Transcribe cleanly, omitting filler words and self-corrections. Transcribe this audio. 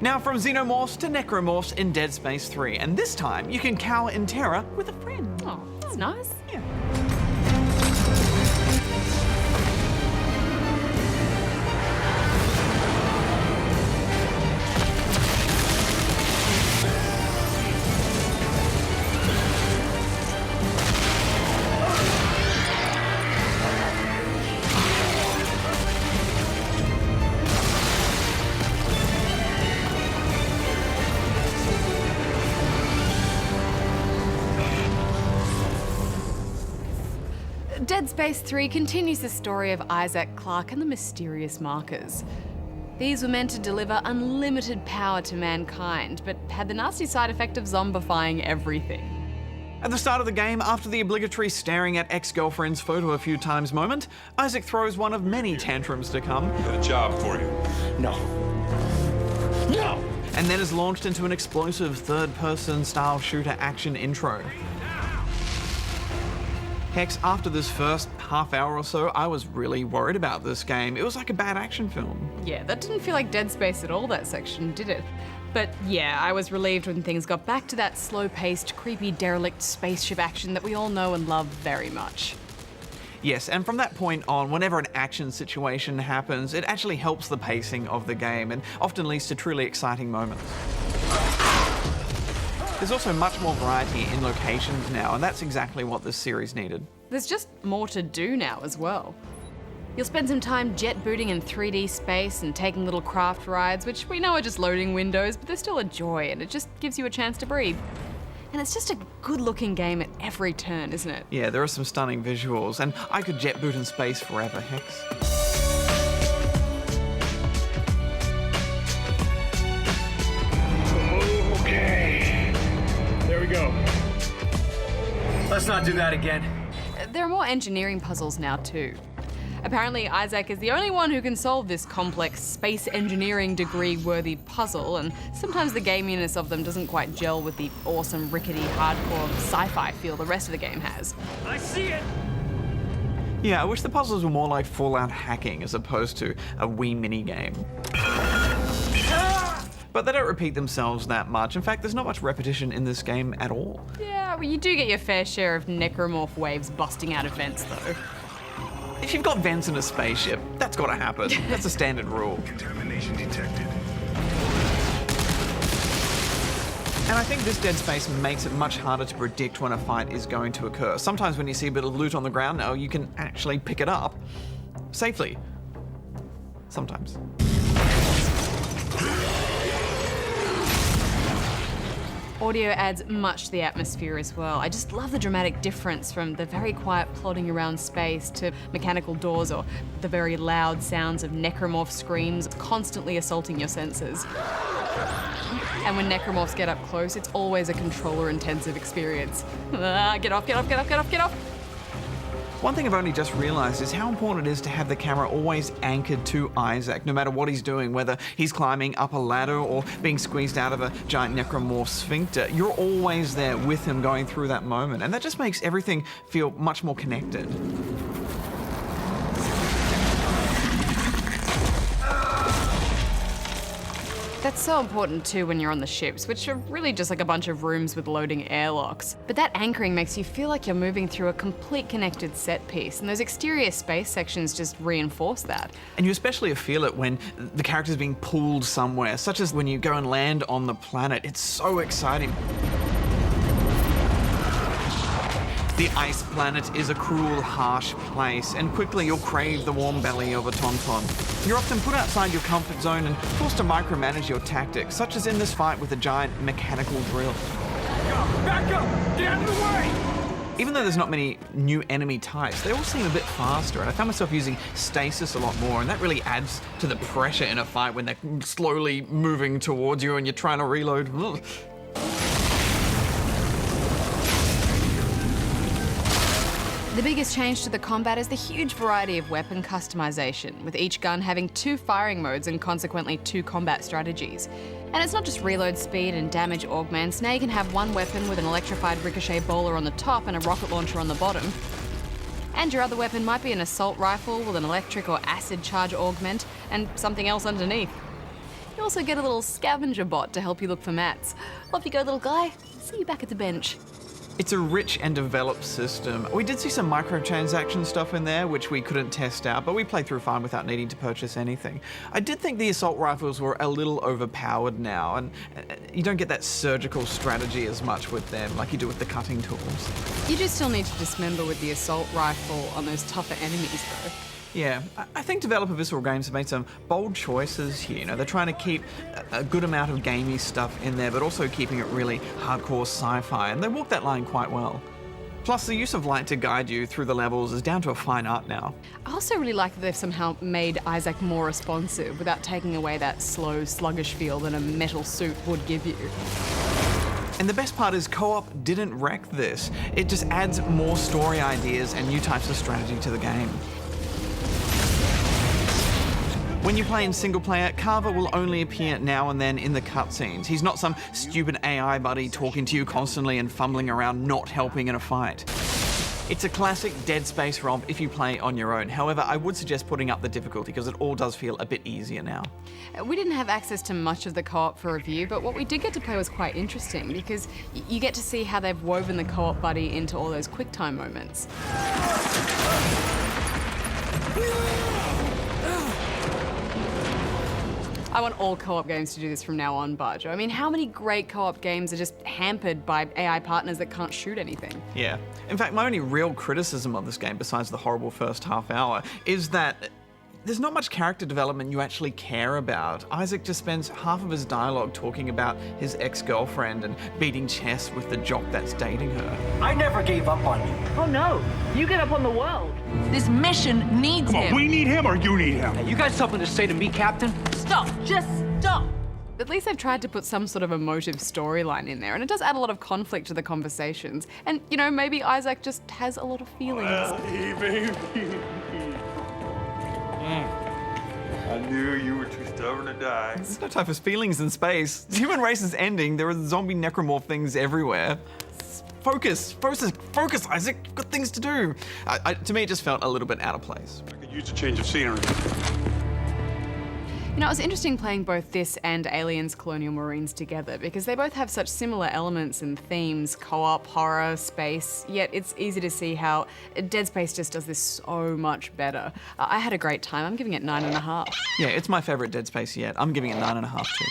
Now from Xenomorphs to Necromorphs in Dead Space 3, and this time you can cower in terror with a friend. Oh, that's nice. Yeah. Dead Space 3 continues the story of Isaac Clarke and the mysterious markers. These were meant to deliver unlimited power to mankind, but had the nasty side effect of zombifying everything. At the start of the game, after the obligatory staring at ex-girlfriend's photo a few times moment, Isaac throws one of many tantrums to come. Got a job for you. No. No! And then is launched into an explosive third-person style shooter action intro. Hex, after this first half hour or so, I was really worried about this game. It was like a bad action film. Yeah, that didn't feel like Dead Space at all, that section, did it? But yeah, I was relieved when things got back to that slow-paced, creepy, derelict spaceship action that we all know and love very much. Yes, and from that point on, whenever an action situation happens, it actually helps the pacing of the game and often leads to truly exciting moments. There's also much more variety in locations now, and that's exactly what this series needed. There's just more to do now as well. You'll spend some time jet booting in 3D space and taking little craft rides, which we know are just loading windows, but they're still a joy, and it just gives you a chance to breathe. And it's just a good-looking game at every turn, isn't it? Yeah, there are some stunning visuals, and I could jet boot in space forever, Hex. Okay. There we go. Let's not do that again. There are more engineering puzzles now too. Apparently, Isaac is the only one who can solve this complex space engineering degree-worthy puzzle, and sometimes the gaminess of them doesn't quite gel with the awesome, rickety, hardcore sci-fi feel the rest of the game has. I see it! Yeah, I wish the puzzles were more like Fallout hacking as opposed to a Wii minigame. But they don't repeat themselves that much. In fact, there's not much repetition in this game at all. Yeah, well, you do get your fair share of necromorph waves busting out of vents, though. If you've got vents in a spaceship, that's gotta happen. That's a standard rule. Contamination detected. And I think this Dead Space makes it much harder to predict when a fight is going to occur. Sometimes when you see a bit of loot on the ground, now you can actually pick it up safely. Sometimes. Audio adds much to the atmosphere as well. I just love the dramatic difference from the very quiet plodding around space to mechanical doors or the very loud sounds of necromorph screams constantly assaulting your senses. And when necromorphs get up close, it's always a controller-intensive experience. Get off, get off, get off, get off, get off! One thing I've only just realized is how important it is to have the camera always anchored to Isaac, no matter what he's doing, whether he's climbing up a ladder or being squeezed out of a giant necromorph sphincter. You're always there with him going through that moment, and that just makes everything feel much more connected. That's so important too when you're on the ships, which are really just like a bunch of rooms with loading airlocks. But that anchoring makes you feel like you're moving through a complete connected set piece, and those exterior space sections just reinforce that. And you especially feel it when the character's being pulled somewhere, such as when you go and land on the planet. It's so exciting. The ice planet is a cruel, harsh place, and quickly you'll crave the warm belly of a Tauntaun. You're often put outside your comfort zone and forced to micromanage your tactics, such as in this fight with a giant mechanical drill. Back up! Get out of the way! Even though there's not many new enemy types, they all seem a bit faster, and I found myself using stasis a lot more, and that really adds to the pressure in a fight when they're slowly moving towards you and you're trying to reload. Ugh. The biggest change to the combat is the huge variety of weapon customization, with each gun having 2 firing modes and consequently 2 combat strategies. And it's not just reload speed and damage augments. Now you can have one weapon with an electrified ricochet bowler on the top and a rocket launcher on the bottom. And your other weapon might be an assault rifle with an electric or acid charge augment and something else underneath. You also get a little scavenger bot to help you look for mats. Off you go, little guy. See you back at the bench. It's a rich and developed system. We did see some microtransaction stuff in there, which we couldn't test out, but we played through fine without needing to purchase anything. I did think the assault rifles were a little overpowered now, and you don't get that surgical strategy as much with them like you do with the cutting tools. You do still need to dismember with the assault rifle on those tougher enemies, though. Yeah, I think developer Visceral Games have made some bold choices here. You know, they're trying to keep a good amount of gamey stuff in there, but also keeping it really hardcore sci-fi, and they walk that line quite well. Plus, the use of light to guide you through the levels is down to a fine art now. I also really like that they've somehow made Isaac more responsive without taking away that slow, sluggish feel that a metal suit would give you. And the best part is co-op didn't wreck this. It just adds more story ideas and new types of strategy to the game. When you play in single player, Carver will only appear now and then in the cutscenes. He's not some stupid AI buddy talking to you constantly and fumbling around not helping in a fight. It's a classic Dead Space romp if you play on your own. However, I would suggest putting up the difficulty because it all does feel a bit easier now. We didn't have access to much of the co-op for review, but what we did get to play was quite interesting because you get to see how they've woven the co-op buddy into all those QuickTime moments. I want all co-op games to do this from now on, Barjo. I mean, how many great co-op games are just hampered by AI partners that can't shoot anything? Yeah. In fact, my only real criticism of this game, besides the horrible first half hour, is that there's not much character development you actually care about. Isaac just spends half of his dialogue talking about his ex-girlfriend and beating chess with the jock that's dating her. I never gave up on you. Oh no, you get up on the world. This mission needs him. We need him or you need him? Hey, you got something to say to me, Captain? Stop, just stop. At least they've tried to put some sort of emotive storyline in there, and it does add a lot of conflict to the conversations. And, you know, maybe Isaac just has a lot of feelings. I knew you were too stubborn to die. There's no time for feelings in space. The human race is ending. There are zombie necromorph things everywhere. Focus, Isaac. You've got things to do. To me, it just felt a little bit out of place. I could use a change of scenery. You know, it was interesting playing both this and Aliens Colonial Marines together because they both have such similar elements and themes, co-op, horror, space, yet it's easy to see how Dead Space just does this so much better. I had a great time. I'm giving it 9.5. Yeah, it's my favorite Dead Space yet. I'm giving it 9.5 too.